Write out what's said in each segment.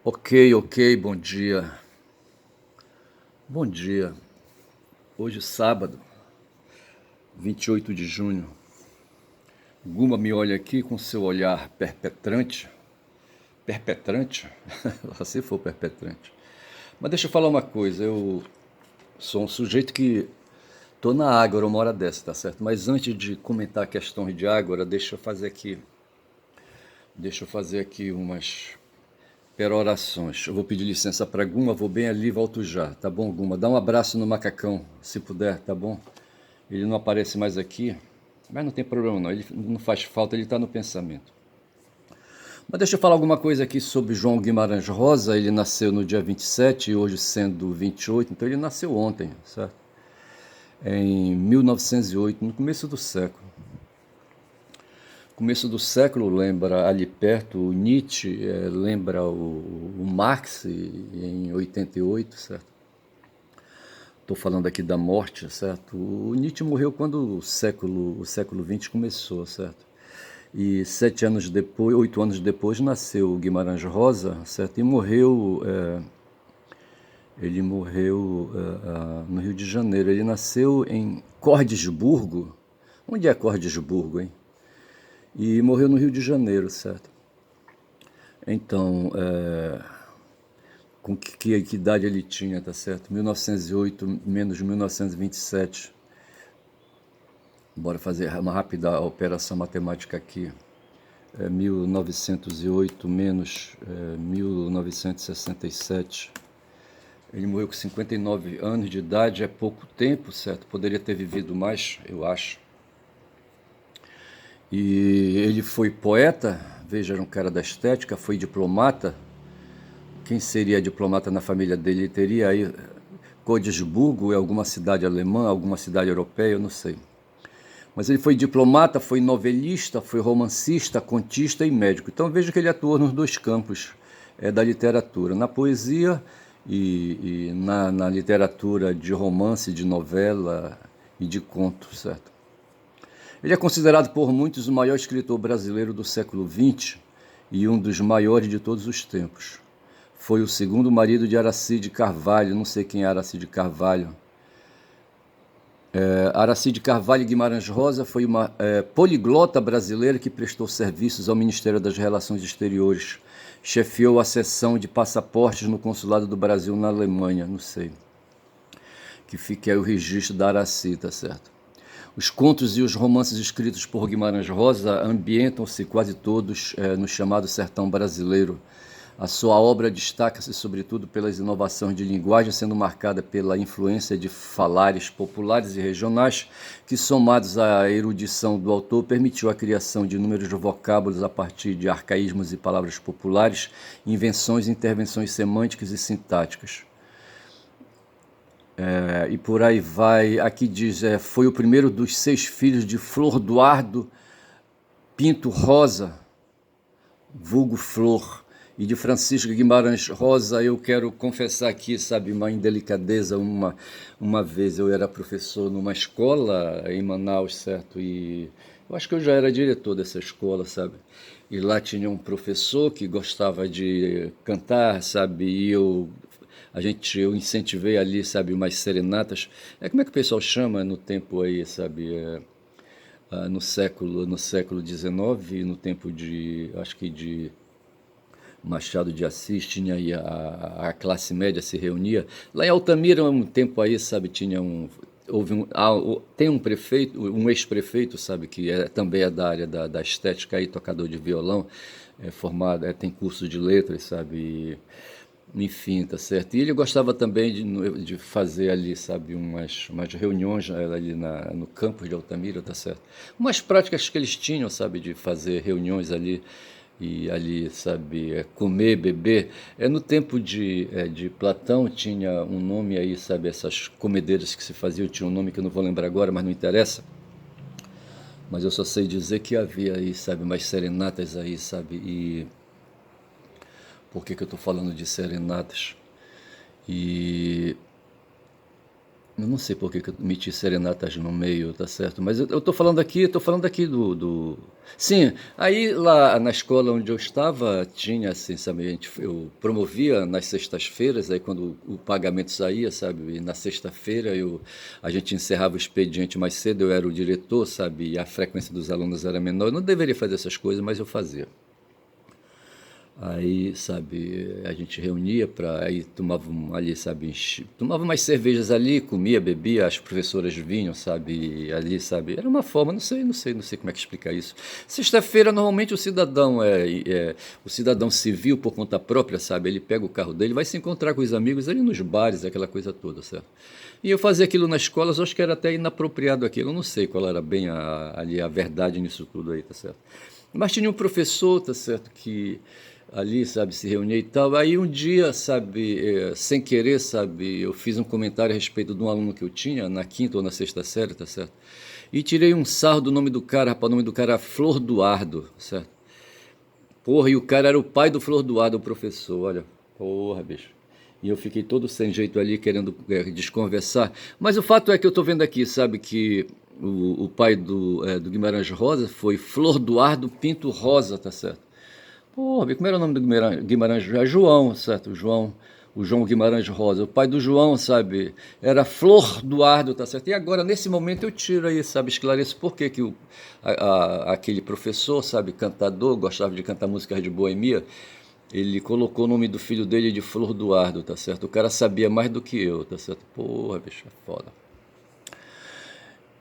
Ok, bom dia. Bom dia. Hoje, sábado, 28 de junho. Guma me olha aqui com seu olhar perpetrante. Perpetrante? Se for perpetrante. Mas deixa eu falar uma coisa. Eu sou um sujeito que tô na Ágora uma hora dessa, tá certo? Mas antes de comentar questões de Ágora, deixa eu fazer aqui umas perorações. Eu vou pedir licença para Guma, vou bem ali e volto já, tá bom, Guma? Dá um abraço no macacão, se puder, tá bom? Ele não aparece mais aqui, mas não tem problema não, ele não faz falta, ele está no pensamento. Mas deixa eu falar alguma coisa aqui sobre João Guimarães Rosa. Ele nasceu no dia 27 e hoje sendo 28, então ele nasceu ontem, certo? Em 1908, no começo do século. Começo do século lembra ali perto o Nietzsche, lembra o Marx em 88, certo? Estou falando aqui da morte, certo? O Nietzsche morreu quando o século XX começou, certo? E 7 anos depois, 8 anos depois, nasceu o Guimarães Rosa, certo? E morreu, ele morreu no Rio de Janeiro. Ele nasceu em Cordesburgo. Onde é Cordesburgo, hein? E morreu no Rio de Janeiro, certo? Então, com que idade ele tinha, tá certo? 1908 menos 1927. Bora fazer uma rápida operação matemática aqui. 1908 menos 1967. Ele morreu com 59 anos de idade, é pouco tempo, certo? Poderia ter vivido mais, eu acho. E ele foi poeta, veja, era um cara da estética, foi diplomata. Quem seria diplomata na família dele? Ele teria aí Codesburgo, é alguma cidade alemã, alguma cidade europeia, eu não sei. Mas ele foi diplomata, foi novelista, foi romancista, contista e médico. Então veja que ele atuou nos dois campos da literatura, na poesia e na literatura de romance, de novela e de conto, certo? Ele é considerado por muitos o maior escritor brasileiro do século XX e um dos maiores de todos os tempos. Foi o segundo marido de Aracide Carvalho, não sei quem é Aracide Carvalho. Aracide Carvalho Guimarães Rosa foi uma poliglota brasileira que prestou serviços ao Ministério das Relações Exteriores. Chefiou a seção de passaportes no Consulado do Brasil na Alemanha, não sei. Que fique aí o registro da Araci, tá certo? Os contos e os romances escritos por Guimarães Rosa ambientam-se quase todos no chamado sertão brasileiro. A sua obra destaca-se sobretudo pelas inovações de linguagem, sendo marcada pela influência de falares populares e regionais, que, somados à erudição do autor, permitiu a criação de inúmeros vocábulos a partir de arcaísmos e palavras populares, invenções e intervenções semânticas e sintáticas. E por aí vai. Aqui diz, foi o primeiro dos 6 filhos de Flor Duardo Pinto Rosa, vulgo Flor, e de Francisco Guimarães Rosa. Eu quero confessar aqui, sabe, uma indelicadeza. Uma vez eu era professor numa escola em Manaus, certo? E eu acho que eu já era diretor dessa escola, sabe? E lá tinha um professor que gostava de cantar, sabe? E eu incentivei ali, sabe, umas serenatas. Como é que o pessoal chama no tempo aí, sabe? No século XIX, no tempo de, acho que de Machado de Assis, tinha aí a classe média se reunia. Lá em Altamira, um tempo aí, sabe, tem um prefeito, um ex-prefeito, sabe, que também é da área da estética aí, tocador de violão, formado, tem curso de letras, sabe, enfim, tá certo. E ele gostava também de fazer ali, sabe, umas reuniões ali no campus de Altamira, tá certo. Umas práticas que eles tinham, sabe, de fazer reuniões ali e ali, sabe, comer, beber. No tempo de Platão tinha um nome aí, sabe, essas comedeiras que se faziam, tinha um nome que eu não vou lembrar agora, mas não interessa. Mas eu só sei dizer que havia aí, sabe, umas serenatas aí, sabe, e por que eu estou falando de serenatas? E Eu não sei por que eu meti serenatas no meio, tá certo? Mas eu tô falando aqui Sim, aí lá na escola onde eu estava, tinha assim, sabe, eu promovia nas sextas-feiras, aí quando o pagamento saía, sabe, e na sexta-feira a gente encerrava o expediente mais cedo, eu era o diretor, sabe, e a frequência dos alunos era menor. Eu não deveria fazer essas coisas, mas eu fazia. Aí, sabe, a gente reunia para aí tomava ali, sabe, tomava umas cervejas ali, comia, bebia, as professoras vinham, sabe, ali, sabe, era uma forma, não sei como é que explicar isso. Sexta-feira, normalmente o cidadão o cidadão civil por conta própria, sabe, ele pega o carro dele, vai se encontrar com os amigos ali nos bares, aquela coisa toda, certo? E eu fazia aquilo na escola, eu acho que era até inapropriado aquilo, eu não sei qual era bem ali a verdade nisso tudo aí, tá certo? Mas tinha um professor, tá certo, que ali, sabe, se reunia e tal. Aí um dia, sabe, sem querer, sabe, eu fiz um comentário a respeito de um aluno que eu tinha na quinta ou na sexta série, tá certo? E tirei um sarro do nome do cara, rapaz, o nome do cara era Flor Duardo, certo? Porra, e o cara era o pai do Flor Duardo, o professor, olha. Porra, bicho. E eu fiquei todo sem jeito ali, querendo desconversar. Mas o fato é que eu tô vendo aqui, sabe, que o pai do Guimarães Rosa foi Flor Duardo Pinto Rosa, tá certo? Pô, como era o nome do Guimarães? É João, certo? O João Guimarães Rosa. O pai do João, sabe? Era Flor Duardo, tá certo? E agora, nesse momento, eu tiro aí, sabe? Esclareço por que que aquele professor, sabe? Cantador, gostava de cantar músicas de boemia. Ele colocou o nome do filho dele de Flor Duardo, tá certo? O cara sabia mais do que eu, tá certo? Porra, bicho, é foda.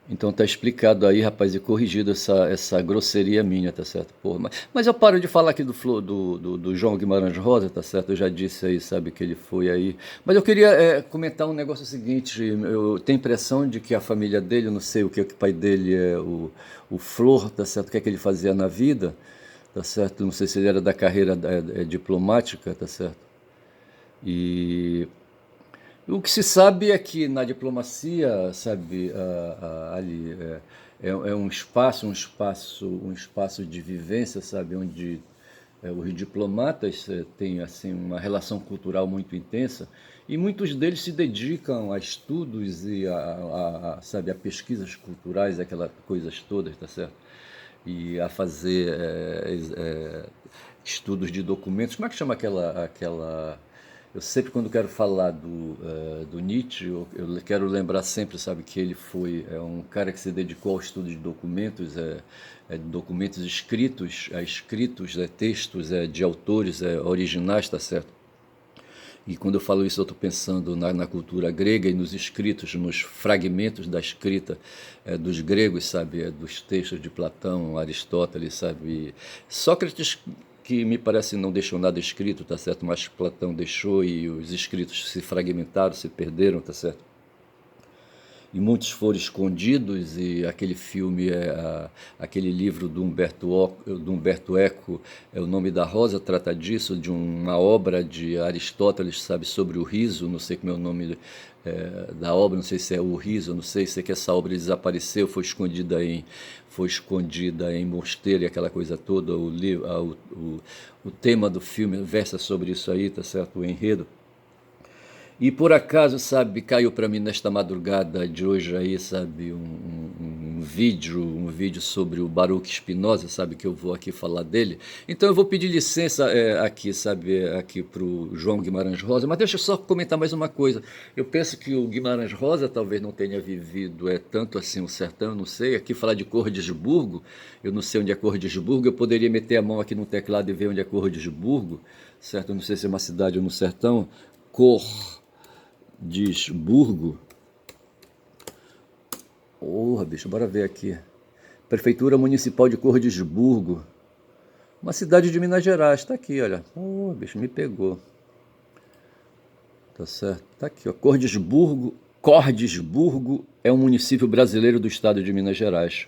Então tá explicado aí, rapaz, e corrigido essa grosseria minha, tá certo? Porra, mas eu paro de falar aqui do João Guimarães Rosa, tá certo? Eu já disse aí, sabe, que ele foi aí. Mas eu queria comentar um negócio seguinte, eu tenho a impressão de que a família dele, eu não sei o que o pai dele é, o Flor, tá certo? O que é que ele fazia na vida, tá certo? Não sei se ele era da carreira diplomática, tá certo? E o que se sabe é que na diplomacia, sabe, ali é um espaço de vivência, sabe, onde os diplomatas têm assim uma relação cultural muito intensa e muitos deles se dedicam a estudos e sabe, a pesquisas culturais, aquelas coisas todas, tá certo? E a fazer estudos de documentos. Como é que chama aquela eu sempre, quando quero falar do Nietzsche, eu quero lembrar sempre, sabe, que ele foi um cara que se dedicou ao estudo de documentos, documentos escritos, textos de autores originais, tá certo? E quando eu falo isso, eu estou pensando na cultura grega e nos escritos, nos fragmentos da escrita dos gregos, sabe? Dos textos de Platão, Aristóteles, sabe? Sócrates, que me parece não deixou nada escrito, tá certo? Mas Platão deixou e os escritos se fragmentaram, se perderam, tá certo? E muitos foram escondidos e aquele filme aquele livro do Humberto Eco, O Nome da Rosa, trata disso, de uma obra de Aristóteles, sabe, sobre o riso, não sei como é o nome da obra, não sei se é o riso, não sei, sei que essa obra desapareceu, foi escondida em mosteiro e aquela coisa toda, o tema do filme versa sobre isso aí, tá certo, o enredo. E por acaso, sabe, caiu para mim nesta madrugada de hoje aí, sabe, um vídeo sobre o Baruch Spinoza, sabe, que eu vou aqui falar dele. Então eu vou pedir licença aqui, sabe, aqui para o João Guimarães Rosa, mas deixa eu só comentar mais uma coisa. Eu penso que o Guimarães Rosa talvez não tenha vivido tanto assim o sertão, eu não sei. Aqui falar de Cordisburgo, eu não sei onde é Cordisburgo, eu poderia meter a mão aqui no teclado e ver onde é Cordisburgo, certo? Eu não sei se é uma cidade ou no sertão. Cordisburgo. Porra, bicho, bora ver aqui. Prefeitura Municipal de Cordisburgo. Uma cidade de Minas Gerais. Tá aqui, olha. Porra, bicho, me pegou. Tá certo. Tá aqui, ó. Cordisburgo. Cordisburgo é um município brasileiro do estado de Minas Gerais.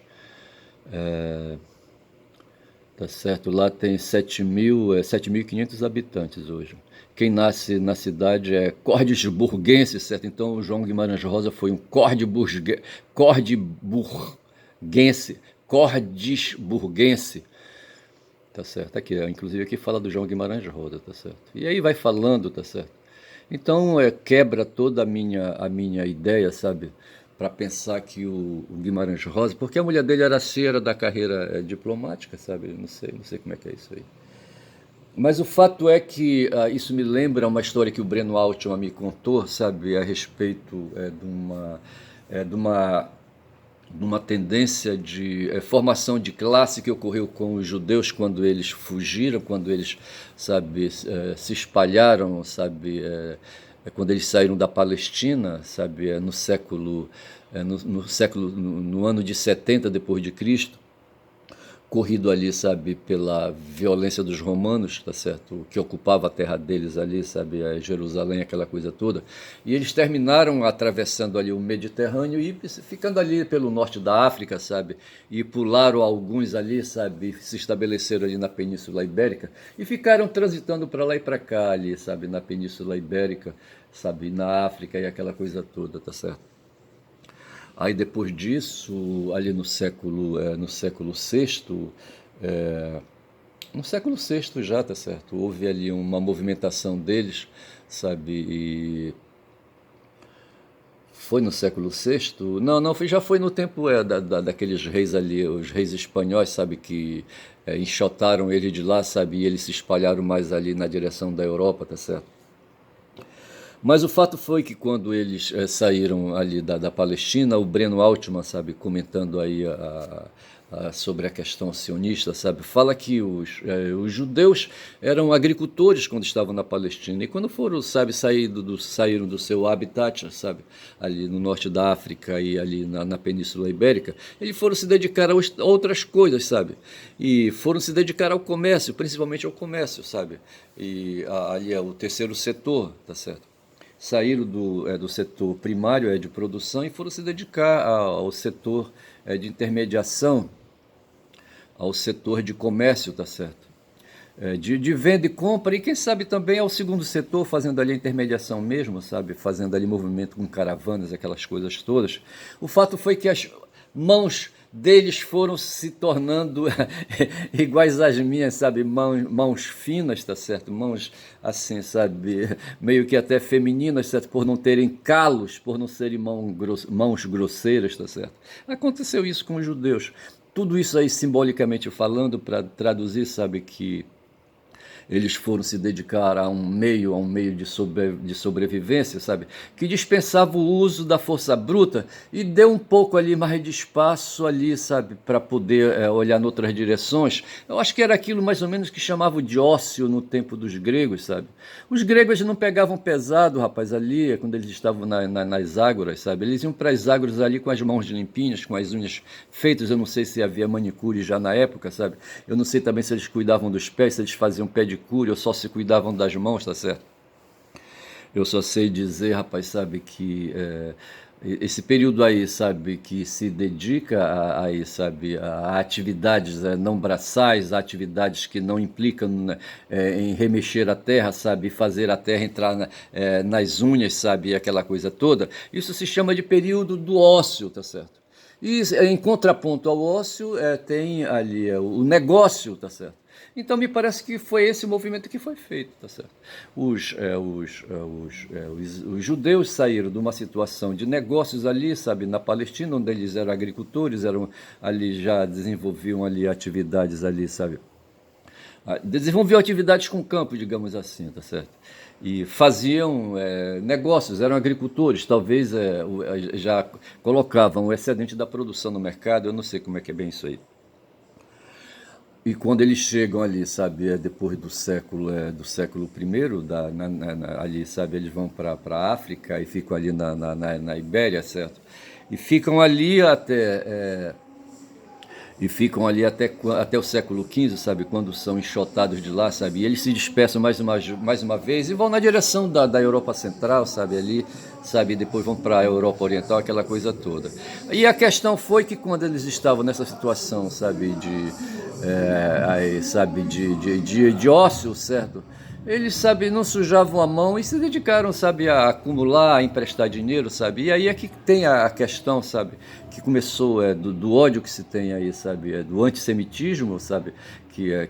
Tá certo, lá tem 7.500 habitantes hoje. Quem nasce na cidade é cordisburguense, certo? Então o João Guimarães Rosa foi um cordisburguense, tá certo? Aqui, inclusive aqui fala do João Guimarães Rosa, tá certo? E aí vai falando, tá certo? Então, quebra toda a minha ideia, sabe? Para pensar que o Guimarães Rosa, porque a mulher dele era cera da carreira diplomática, sabe? Não sei como é que é isso aí. Mas o fato é que isso me lembra uma história que o Breno Altman me contou, sabe? A respeito de uma tendência de formação de classe que ocorreu com os judeus quando eles fugiram, quando eles, sabe, se espalharam, sabe, quando eles saíram da Palestina, sabe, no ano de 70 depois de Cristo, corrido ali, sabe, pela violência dos romanos, tá certo? Que ocupava a terra deles ali, sabe, Jerusalém, aquela coisa toda. E eles terminaram atravessando ali o Mediterrâneo e ficando ali pelo norte da África, sabe? E pularam alguns ali, sabe, se estabeleceram ali na Península Ibérica e ficaram transitando para lá e para cá ali, sabe, na Península Ibérica, sabe, na África e aquela coisa toda, tá certo? Aí depois disso, ali no século VI, no século VI já, tá certo? Houve ali uma movimentação deles, sabe? E foi no século VI? Não, não, já foi no tempo daqueles reis ali, os reis espanhóis, sabe? Que enxotaram ele de lá, sabe? E eles se espalharam mais ali na direção da Europa, tá certo? Mas o fato foi que quando eles saíram ali da Palestina, o Breno Altman, sabe, comentando aí sobre a questão sionista, sabe, fala que os judeus eram agricultores quando estavam na Palestina e quando foram, sabe, saíram do seu habitat, sabe, ali no norte da África e ali na Península Ibérica, eles foram se dedicar a outras coisas, sabe, e foram se dedicar ao comércio, principalmente ao comércio, sabe, e ali é o terceiro setor, tá certo? Saíram do setor primário de produção e foram se dedicar ao setor de intermediação, ao setor de comércio, tá certo? De venda e compra, e quem sabe também ao segundo setor, fazendo ali a intermediação mesmo, sabe? Fazendo ali movimento com caravanas, aquelas coisas todas. O fato foi que as mãos deles foram se tornando iguais às minhas, sabe? Mãos finas, tá certo? Mãos assim, sabe? Meio que até femininas, certo? Por não terem calos, por não serem mãos grosseiras, tá certo? Aconteceu isso com os judeus. Tudo isso aí, simbolicamente falando, para traduzir, sabe, que eles foram se dedicar a um meio de sobrevivência, sabe? Que dispensava o uso da força bruta e deu um pouco ali mais de espaço ali, sabe? Para poder olhar em outras direções. Eu acho que era aquilo mais ou menos que chamavam de ócio no tempo dos gregos, sabe? Os gregos não pegavam pesado, rapaz, ali, quando eles estavam nas ágoras, sabe? Eles iam para as ágoras ali com as mãos limpinhas, com as unhas feitas. Eu não sei se havia manicure já na época, sabe? Eu não sei também se eles cuidavam dos pés, se eles faziam pedicure ou só se cuidavam das mãos, tá certo? Eu só sei dizer, rapaz, sabe, que esse período aí, sabe, que se dedica aí, sabe, a atividades não braçais, a atividades que não implicam, né, em remexer a terra, sabe, fazer a terra entrar nas unhas, sabe, aquela coisa toda, isso se chama de período do ócio, tá certo? E em contraponto ao ócio, tem ali o negócio, tá certo? Então me parece que foi esse o movimento que foi feito, tá certo? Os judeus saíram de uma situação de negócios ali, sabe, na Palestina, onde eles eram agricultores, eram ali, já desenvolviam ali atividades ali, sabe? Desenvolviam atividades com campo, digamos assim, tá certo? E faziam negócios, eram agricultores, talvez já colocavam o excedente da produção no mercado, eu não sei como é que é bem isso aí. E quando eles chegam ali, sabe, depois do século I, ali, sabe, eles vão para a África e ficam ali na Ibéria, certo? E ficam ali até o século XV, sabe, quando são enxotados de lá, sabe, e eles se dispersam mais uma vez e vão na direção da Europa Central, sabe, ali, sabe, e depois vão para a Europa Oriental, aquela coisa toda. E a questão foi que quando eles estavam nessa situação, sabe, de ócio, certo? Eles, sabe, não sujavam a mão e se dedicaram, sabe, a acumular, a emprestar dinheiro, sabe? E aí é que tem a questão, sabe, que começou do ódio que se tem aí, sabe, do antissemitismo, sabe,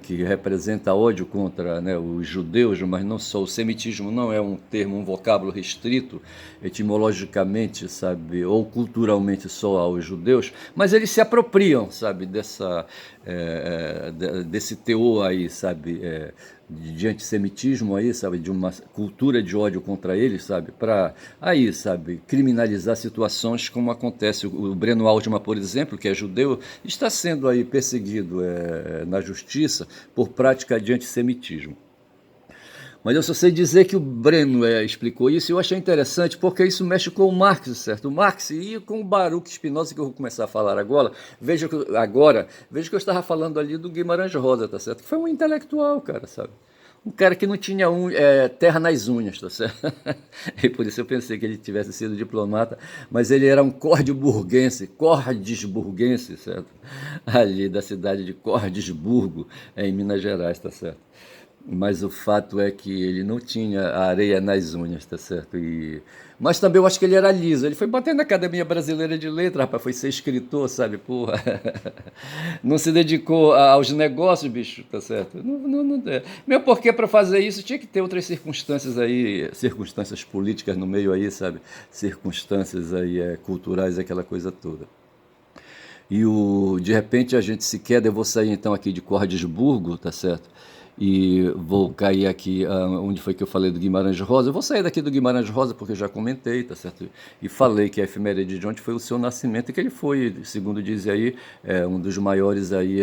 que representa ódio contra, né, os judeus, mas não só. O semitismo não é um termo, um vocábulo restrito etimologicamente, sabe, ou culturalmente só aos judeus, mas eles se apropriam, sabe, desse teor aí, sabe, de antissemitismo aí, sabe, de uma cultura de ódio contra eles, sabe, para aí, sabe, criminalizar situações como acontece. O Breno Altman, por exemplo, que é judeu, está sendo aí perseguido na justiça por prática de antissemitismo. Mas eu só sei dizer que o Breno explicou isso e eu achei interessante porque isso mexe com o Marx, certo? O Marx e com o Baruch Spinoza, que eu vou começar a falar agora. Veja que eu estava falando ali do Guimarães Rosa, tá certo? Que foi um intelectual, cara, sabe? Um cara que não tinha terra nas unhas, tá certo? E por isso eu pensei que ele tivesse sido diplomata, mas ele era um cordisburguense, certo? Ali da cidade de Cordisburgo, em Minas Gerais, tá certo? Mas o fato é que ele não tinha a areia nas unhas, tá certo? Mas também eu acho que ele era liso. Ele foi bater na Academia Brasileira de Letras, rapaz, foi ser escritor, sabe? Porra. Não se dedicou aos negócios, bicho, tá certo? Meu porquê para fazer isso tinha que ter outras circunstâncias aí, circunstâncias políticas no meio aí, sabe? Circunstâncias aí culturais, aquela coisa toda. De repente a gente se queda, eu vou sair então aqui de Cordisburgo, tá certo? E vou cair aqui onde foi que eu falei do Guimarães Rosa. Eu vou sair daqui do Guimarães Rosa porque eu já comentei, tá certo? E falei que a efeméride de ontem foi o seu nascimento e que ele foi, segundo diz aí, um dos maiores aí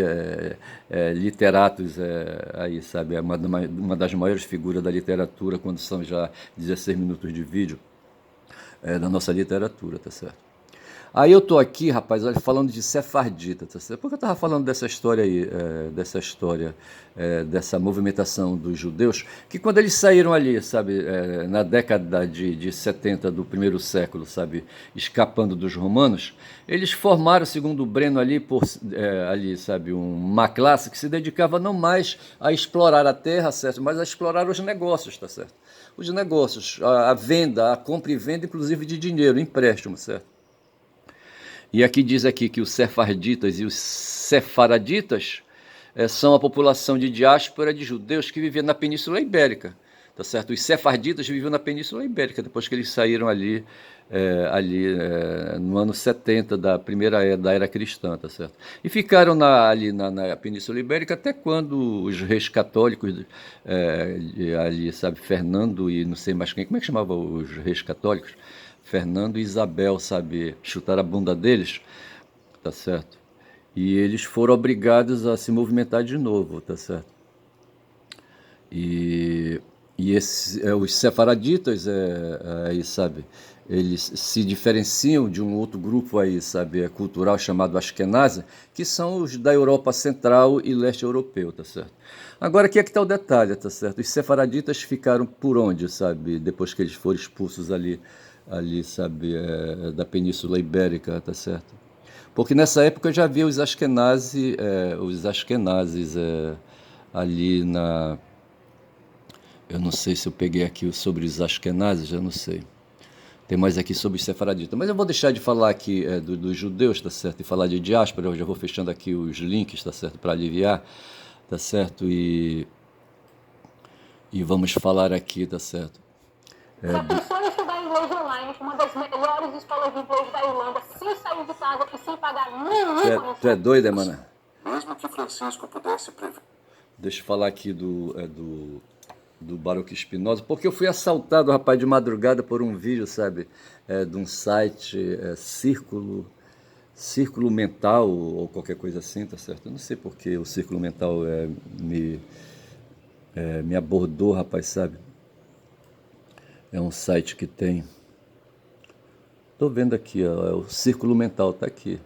literatos aí, sabe? Uma das maiores figuras da literatura quando são já 16 minutos de vídeo da nossa literatura, tá certo? Aí eu tô aqui, rapaz, olha, falando de sefardita, tá certo? Porque eu tava falando dessa história aí, dessa movimentação dos judeus, que quando eles saíram ali, sabe, na década de 70 do primeiro século, sabe, escapando dos romanos, eles formaram, segundo o Breno ali, sabe, uma classe que se dedicava não mais a explorar a terra, certo, mas a explorar os negócios, tá certo? Os negócios, a venda, a compra e venda, inclusive de dinheiro, empréstimo, certo? E aqui diz aqui que os sefarditas e os sefaraditas são a população de diáspora de judeus que vivia na Península Ibérica, tá certo? Os sefarditas viviam na Península Ibérica depois que eles saíram ali no ano 70 da era cristã, tá certo? E ficaram ali na Península Ibérica até quando os reis católicos ali, sabe, Fernando e não sei mais quem, como é que chamava os reis católicos? Fernando e Isabel, sabe, chutaram a bunda deles, tá certo? E eles foram obrigados a se movimentar de novo, tá certo? Os sefaraditas, aí, sabe, eles se diferenciam de um outro grupo aí, sabe, cultural chamado Ashkenazi, que são os da Europa Central e Leste Europeu, tá certo? Agora, aqui é que está o detalhe, tá certo? Os sefaraditas ficaram por onde, sabe, depois que eles foram expulsos ali, sabe, da Península Ibérica, tá certo? Porque nessa época já havia os Ashkenazes ali eu não sei se eu peguei aqui sobre os Ashkenazes, eu não sei. Tem mais aqui sobre os sefaraditas. Mas eu vou deixar de falar aqui dos judeus, tá certo? E falar de diáspora, eu já vou fechando aqui os links, tá certo? Para aliviar, tá certo? E vamos falar aqui, tá certo? Se a pessoa estudar inglês online, uma das melhores escolas de inglês da Irlanda, sem sair de casa e sem pagar nenhuma... Tu é doida, mano? Mesmo que Francisco pudesse prever. Deixa eu falar aqui do Baruch Spinoza, porque eu fui assaltado, rapaz, de madrugada por um vídeo, sabe, de um site Círculo Mental ou qualquer coisa assim, tá certo? Eu não sei porque o Círculo Mental me abordou, rapaz, sabe? É um site que tem... Tô vendo aqui, ó, o Círculo Mental tá aqui.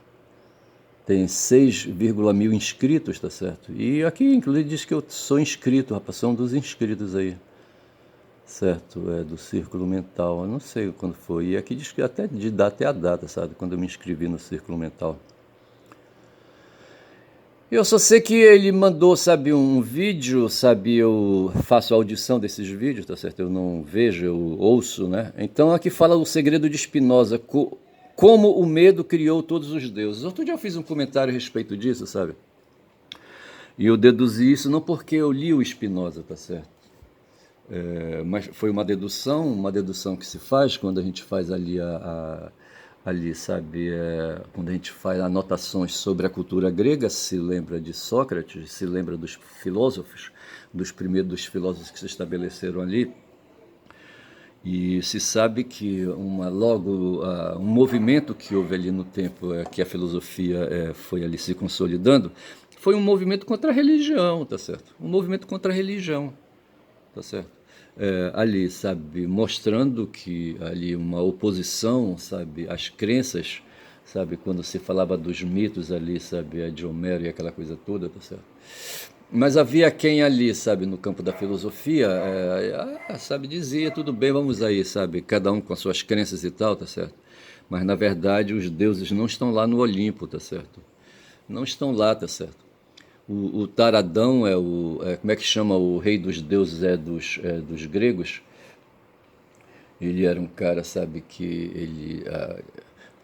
Tem 6,000 inscritos, tá certo? E aqui, inclusive, diz que eu sou inscrito, rapaz, sou um dos inscritos aí, certo? Do Círculo Mental, eu não sei quando foi. E aqui diz que até a data, sabe? Quando eu me inscrevi no Círculo Mental. Eu só sei que ele mandou, sabe, um vídeo, sabe, eu faço audição desses vídeos, tá certo? Eu não vejo, eu ouço, né? Então aqui fala o segredo de Spinoza, como o medo criou todos os deuses. Outro dia eu fiz um comentário a respeito disso, sabe? E eu deduzi isso não porque eu li o Spinoza, tá certo? Mas foi uma dedução que se faz quando a gente faz ali, sabe, quando a gente faz anotações sobre a cultura grega, se lembra de Sócrates, se lembra dos filósofos, dos primeiros dos filósofos que se estabeleceram ali, e se sabe que um movimento que houve ali no tempo, que a filosofia foi ali se consolidando, foi um movimento contra a religião, tá certo? Um movimento contra a religião, tá certo? Ali, sabe, mostrando que ali uma oposição, sabe, às crenças, sabe, quando se falava dos mitos ali, sabe, de Homero e aquela coisa toda, tá certo? Mas havia quem ali, sabe, no campo da filosofia, sabe, dizia, tudo bem, vamos aí, sabe, cada um com as suas crenças e tal, tá certo? Mas, na verdade, os deuses não estão lá no Olimpo, tá certo? Não estão lá, tá certo? O Taradão como é que chama o rei dos deuses, dos gregos? Ele era um cara, sabe, que ele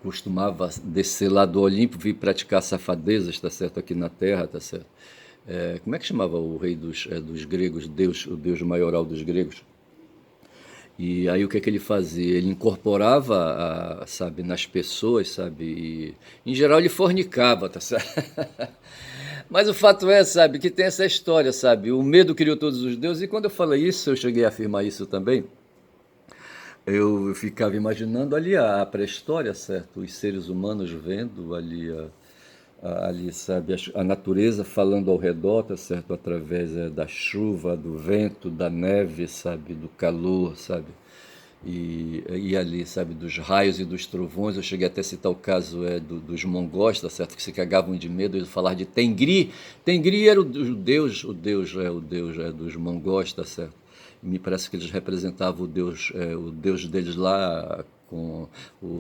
costumava descer lá do Olimpo, vir praticar safadezas, tá certo, aqui na Terra, tá certo? Como é que chamava o rei dos gregos, o deus maioral dos gregos? E aí o que é que ele fazia? Ele incorporava, sabe, nas pessoas, sabe, e em geral ele fornicava, tá certo? Mas o fato é, sabe, que tem essa história, sabe, o medo criou todos os deuses, e quando eu falei isso, eu cheguei a afirmar isso também, eu ficava imaginando ali a pré-história, certo, os seres humanos vendo ali, sabe, a natureza falando ao redor, tá certo, através da chuva, do vento, da neve, sabe, do calor, sabe, e ali, sabe, dos raios e dos trovões. Eu cheguei até a citar o caso dos mongóis, tá certo, que se cagavam de medo de falar de Tengri. Tengri era o deus dos mongóis, tá certo. E me parece que eles representavam o deus deles lá com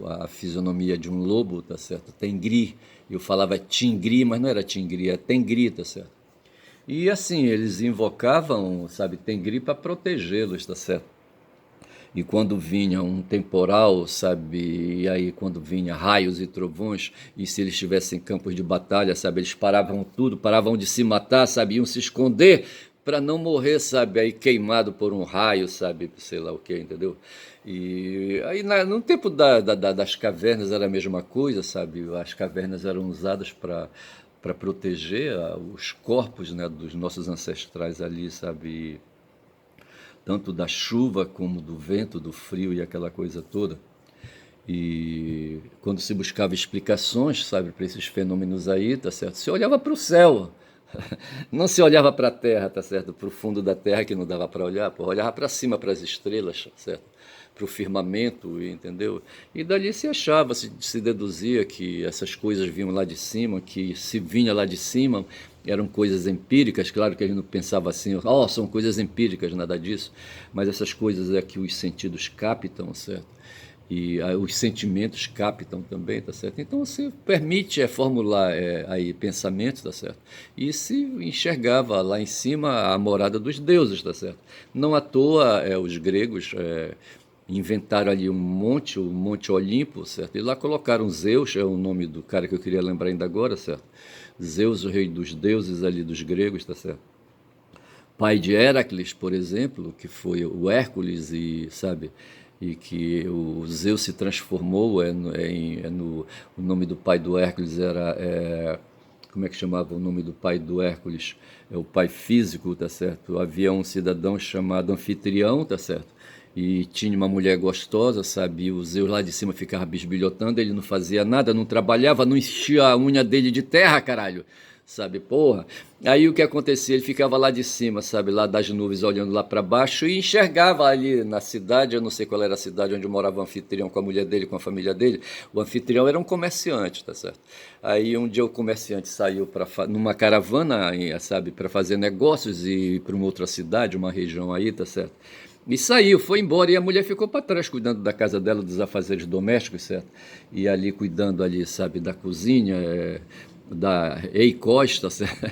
a fisionomia de um lobo, tá certo, Tengri. Eu falava Tingri, mas não era Tingri, é Tengri, tá certo. E assim, eles invocavam, sabe, Tengri para protegê-los, tá certo. E quando vinha um temporal, sabe, e aí quando vinha raios e trovões, e se eles estivessem em campos de batalha, sabe, eles paravam tudo, paravam de se matar, sabe, iam se esconder para não morrer, sabe, aí queimado por um raio, sabe, sei lá o que, entendeu? E aí no tempo das cavernas era a mesma coisa, sabe, as cavernas eram usadas para proteger os corpos, né, dos nossos ancestrais ali, sabe, tanto da chuva como do vento, do frio e aquela coisa toda. E quando se buscava explicações, sabe, para esses fenômenos aí, tá certo? Se olhava para o céu, não se olhava para a terra, tá certo? Para o fundo da terra que não dava para olhar, pô, olhava para cima, para as estrelas, tá certo? Para o firmamento, entendeu? E dali se achava, se deduzia que essas coisas vinham lá de cima, que se vinha lá de cima eram coisas empíricas. Claro que a gente não pensava assim, são coisas empíricas, nada disso, mas essas coisas é que os sentidos captam, certo? E os sentimentos captam também, tá certo? Então você permite formular aí pensamentos, tá certo? E se enxergava lá em cima a morada dos deuses, tá certo? Não à toa os gregos inventaram ali o Monte Olimpo, certo? E lá colocaram Zeus, é o nome do cara que eu queria lembrar ainda agora, certo? Zeus, o rei dos deuses ali dos gregos, tá certo? Pai de Héracles, por exemplo, que foi o Hércules, e sabe, e que o Zeus se transformou o nome do pai do Hércules era como é que chamava o nome do pai do Hércules? É o pai físico, tá certo? Havia um cidadão chamado Anfitrião, tá certo? E tinha uma mulher gostosa, sabe? E o Zeus lá de cima ficava bisbilhotando, ele não fazia nada, não trabalhava, não enchia a unha dele de terra, caralho, sabe, porra. Aí o que acontecia? Ele ficava lá de cima, sabe, lá das nuvens, olhando lá para baixo, e enxergava ali na cidade. Eu não sei qual era a cidade onde morava o anfitrião com a mulher dele, com a família dele. O anfitrião era um comerciante, tá certo? Aí um dia o comerciante saiu numa caravana, sabe, para fazer negócios e ir para uma outra cidade, uma região aí, tá certo? E saiu, foi embora, e a mulher ficou para trás cuidando da casa dela, dos afazeres domésticos, certo? E ali cuidando ali, sabe, da cozinha, da Costa, certo?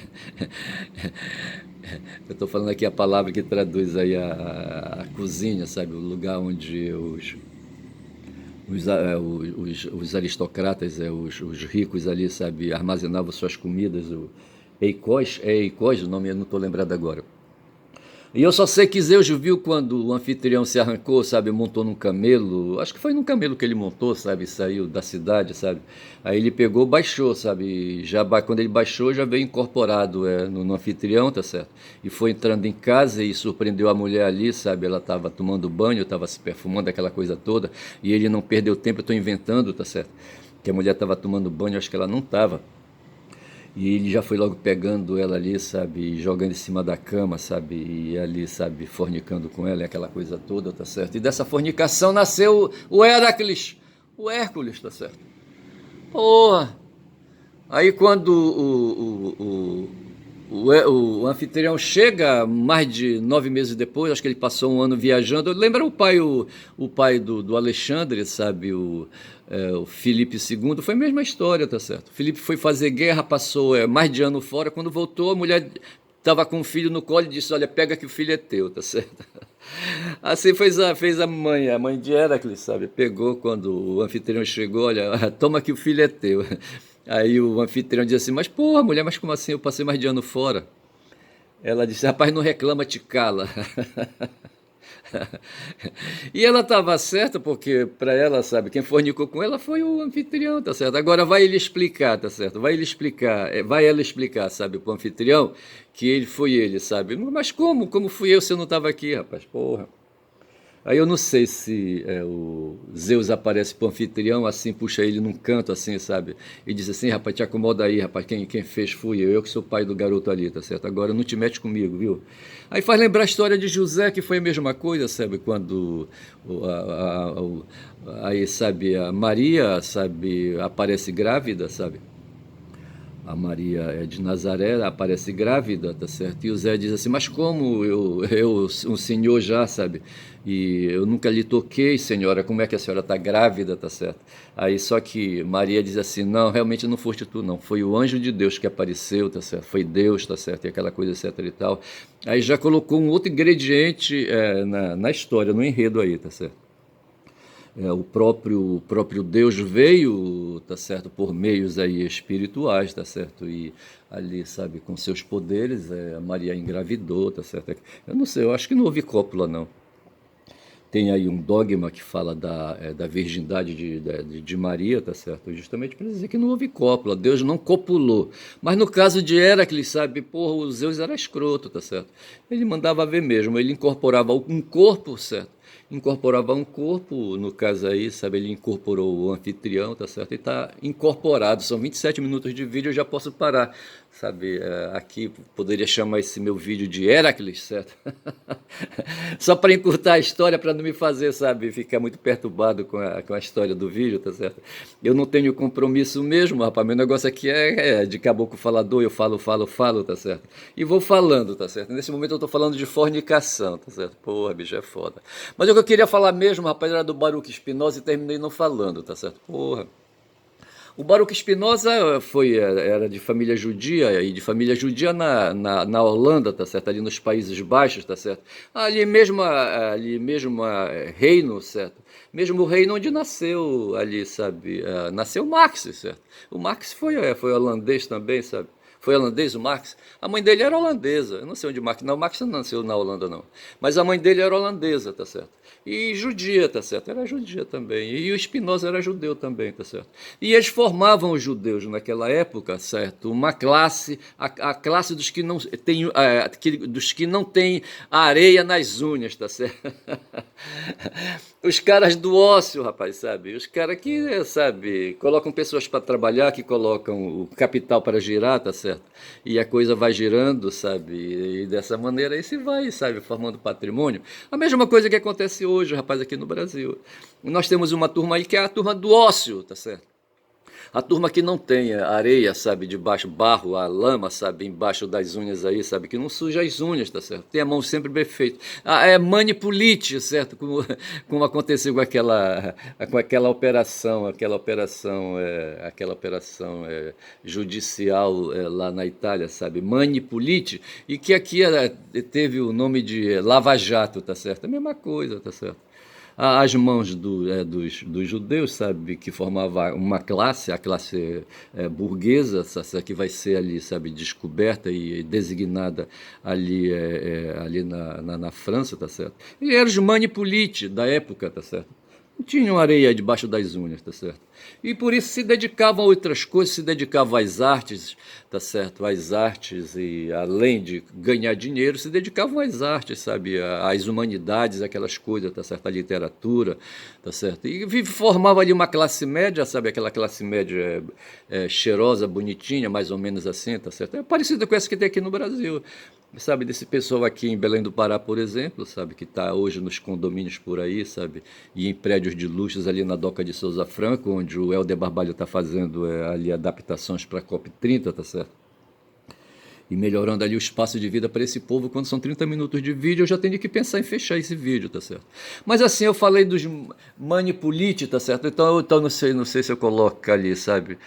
Eu estou falando aqui a palavra que traduz aí a cozinha, sabe? O lugar onde os aristocratas, os ricos ali, sabe, armazenavam suas comidas. Eicós, o nome eu não estou lembrado agora. E eu só sei que Zeus viu quando o anfitrião se arrancou, sabe, montou num camelo, acho que foi num camelo que ele montou, sabe, saiu da cidade, sabe. Aí ele pegou, baixou, sabe, e já quando ele baixou já veio incorporado no anfitrião, tá certo. E foi entrando em casa e surpreendeu a mulher ali, sabe, ela estava tomando banho, estava se perfumando, aquela coisa toda, e ele não perdeu tempo, eu estou inventando, tá certo, que a mulher estava tomando banho, acho que ela não estava. E ele já foi logo pegando ela ali, sabe, jogando em cima da cama, sabe, e ali, sabe, fornicando com ela, e aquela coisa toda, tá certo? E dessa fornicação nasceu o Heracles, o Hércules, tá certo? Porra! Aí quando o anfitrião chega, mais de 9 meses depois, acho que ele passou um ano viajando. Lembra o pai do Alexandre, sabe? O Filipe II, foi a mesma história, tá certo? O Filipe foi fazer guerra, passou mais de ano fora. Quando voltou, a mulher estava com o filho no colo e disse: Olha, pega que o filho é teu, tá certo? Assim fez a mãe de Heracles, sabe? Pegou quando o anfitrião chegou: Olha, toma que o filho é teu. Aí o anfitrião disse assim: Mas porra, mulher, mas como assim? Eu passei mais de ano fora. Ela disse: Rapaz, não reclama, te cala. E ela estava certa, porque para ela, sabe, quem fornicou com ela foi o anfitrião, tá certo? Agora vai ele explicar, tá certo? Vai ele explicar, vai ela explicar, sabe, pro anfitrião que ele foi ele, sabe? Mas como? Como fui eu se eu não estava aqui, rapaz? Porra. Aí eu não sei se o Zeus aparece pro anfitrião, assim, puxa ele num canto, assim, sabe? E diz assim: Rapaz, te acomoda aí, rapaz, quem fez fui eu que sou pai do garoto ali, tá certo? Agora não te mete comigo, viu? Aí faz lembrar a história de José, que foi a mesma coisa, sabe? Quando aí, sabe, a Maria, sabe, aparece grávida, sabe? A Maria é de Nazaré, aparece grávida, tá certo? E o Zé diz assim: Mas como um senhor já, sabe? E eu nunca lhe toquei, senhora, como é que a senhora está grávida, tá certo? Aí só que Maria diz assim: Não, realmente não foste tu, não. Foi o anjo de Deus que apareceu, tá certo? Foi Deus, tá certo? E aquela coisa, etc e tal. Aí já colocou um outro ingrediente na história, no enredo aí, tá certo? O próprio Deus veio, tá certo, por meios aí espirituais, tá certo, e ali, sabe, com seus poderes, a Maria engravidou, tá certo. Eu não sei, eu acho que não houve cópula, não. Tem aí um dogma que fala da virgindade de Maria, tá certo? Justamente para dizer que não houve cópula, Deus não copulou. Mas no caso de Heracles, sabe, porra, o Zeus era escroto, tá certo? Ele mandava ver mesmo, ele incorporava um corpo, certo? Incorporava um corpo, no caso aí, sabe, ele incorporou o anfitrião, tá certo? E está incorporado, são 27 minutos de vídeo, eu já posso parar, sabe? Aqui poderia chamar esse meu vídeo de Heracles, certo? Só para encurtar a história, para não me fazer, sabe, ficar muito perturbado com a história do vídeo, tá certo? Eu não tenho compromisso mesmo, rapaz, meu negócio aqui é de caboclo falador, eu falo, tá certo? E vou falando, tá certo? Nesse momento eu tô falando de fornicação, tá certo? Porra, bicho, é foda. Mas o que eu queria falar mesmo, rapaz, era do Baruch Spinoza e terminei não falando, tá certo? Porra. O Baruch Spinoza era de família judia, e de família judia na Holanda, tá certo? Ali nos Países Baixos, tá certo? Ali mesmo reino, certo? Mesmo o reino onde nasceu ali, sabe? Nasceu Marx, certo? O Marx foi holandês também, sabe? Foi holandês o Marx? A mãe dele era holandesa. Eu não sei onde o Marx... Não, o Marx não nasceu na Holanda, não. Mas a mãe dele era holandesa, tá certo? E judia, tá certo? Era judia também. E o Spinoza era judeu também, tá certo? E eles formavam os judeus naquela época, certo? Uma classe, a classe dos que não tem, dos que não tem areia nas unhas, tá certo? Os caras do ócio, rapaz, sabe? Os caras que, sabe, colocam pessoas para trabalhar, que colocam o capital para girar, tá certo? E a coisa vai girando, sabe? E dessa maneira aí se vai, sabe, formando patrimônio. A mesma coisa que acontece hoje, rapaz, aqui no Brasil. Nós temos uma turma aí que é a turma do ócio, tá certo? A turma que não tem areia, sabe, debaixo, barro, a lama, sabe, embaixo das unhas aí, sabe, que não suja as unhas, tá certo? Tem a mão sempre bem feita. É manipulite, certo? Como aconteceu com aquela operação judicial lá na Itália, sabe? Manipulite, e que aqui teve o nome de Lava Jato, tá certo? A mesma coisa, tá certo? às mãos dos judeus, sabe, que formava uma classe, a classe burguesa, que vai ser ali, sabe, descoberta e designada ali na França, tá certo? E eram os manipoliti da época, tá certo? Não tinham areia debaixo das unhas, tá certo? E por isso se dedicavam a outras coisas, se dedicavam às artes, tá certo? Às artes e além de ganhar dinheiro, se dedicavam às artes, sabe? Às humanidades, aquelas coisas, tá certo? A literatura, tá certo? E formava ali uma classe média, sabe? Aquela classe média cheirosa, bonitinha, mais ou menos assim, tá certo? É parecida com essa que tem aqui no Brasil. Sabe, desse pessoal aqui em Belém do Pará, por exemplo, sabe, que está hoje nos condomínios por aí, sabe, e em prédios de luxos ali na Doca de Souza Franco, onde o Helder Barbalho está fazendo ali adaptações para a COP30, tá certo? E melhorando ali o espaço de vida para esse povo, quando são 30 minutos de vídeo, eu já tenho que pensar em fechar esse vídeo, tá certo? Mas assim, eu falei dos manipulite, tá certo? Então não sei se eu coloco ali, sabe,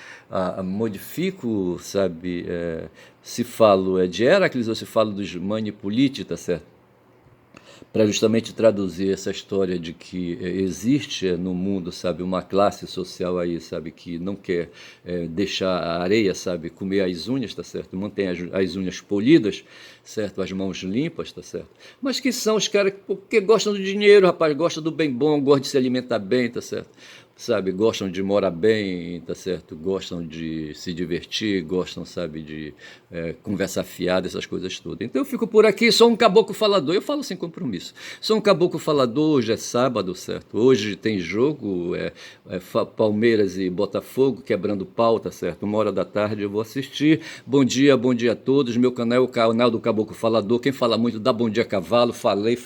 modifico, sabe, se falo de Heracles ou se falo dos manipulite, tá certo? Para justamente traduzir essa história de que existe no mundo, sabe, uma classe social aí, sabe, que não quer deixar a areia, sabe, comer as unhas, tá certo? Mantém as unhas polidas, certo? As mãos limpas, tá certo? Mas que são os caras que gostam do dinheiro, rapaz, gostam do bem bom, gostam de se alimentar bem, tá certo? Sabe, gostam de morar bem, tá certo? Gostam de se divertir, gostam, sabe, de conversa fiada, essas coisas todas. Então eu fico por aqui, sou um caboclo falador, eu falo sem compromisso. Sou um caboclo falador, hoje é sábado, certo? Hoje tem jogo, Palmeiras e Botafogo, quebrando pau, tá certo? 1h da tarde eu vou assistir. Bom dia a todos. Meu canal é o canal do Caboclo Falador. Quem fala muito dá bom dia cavalo. Falei.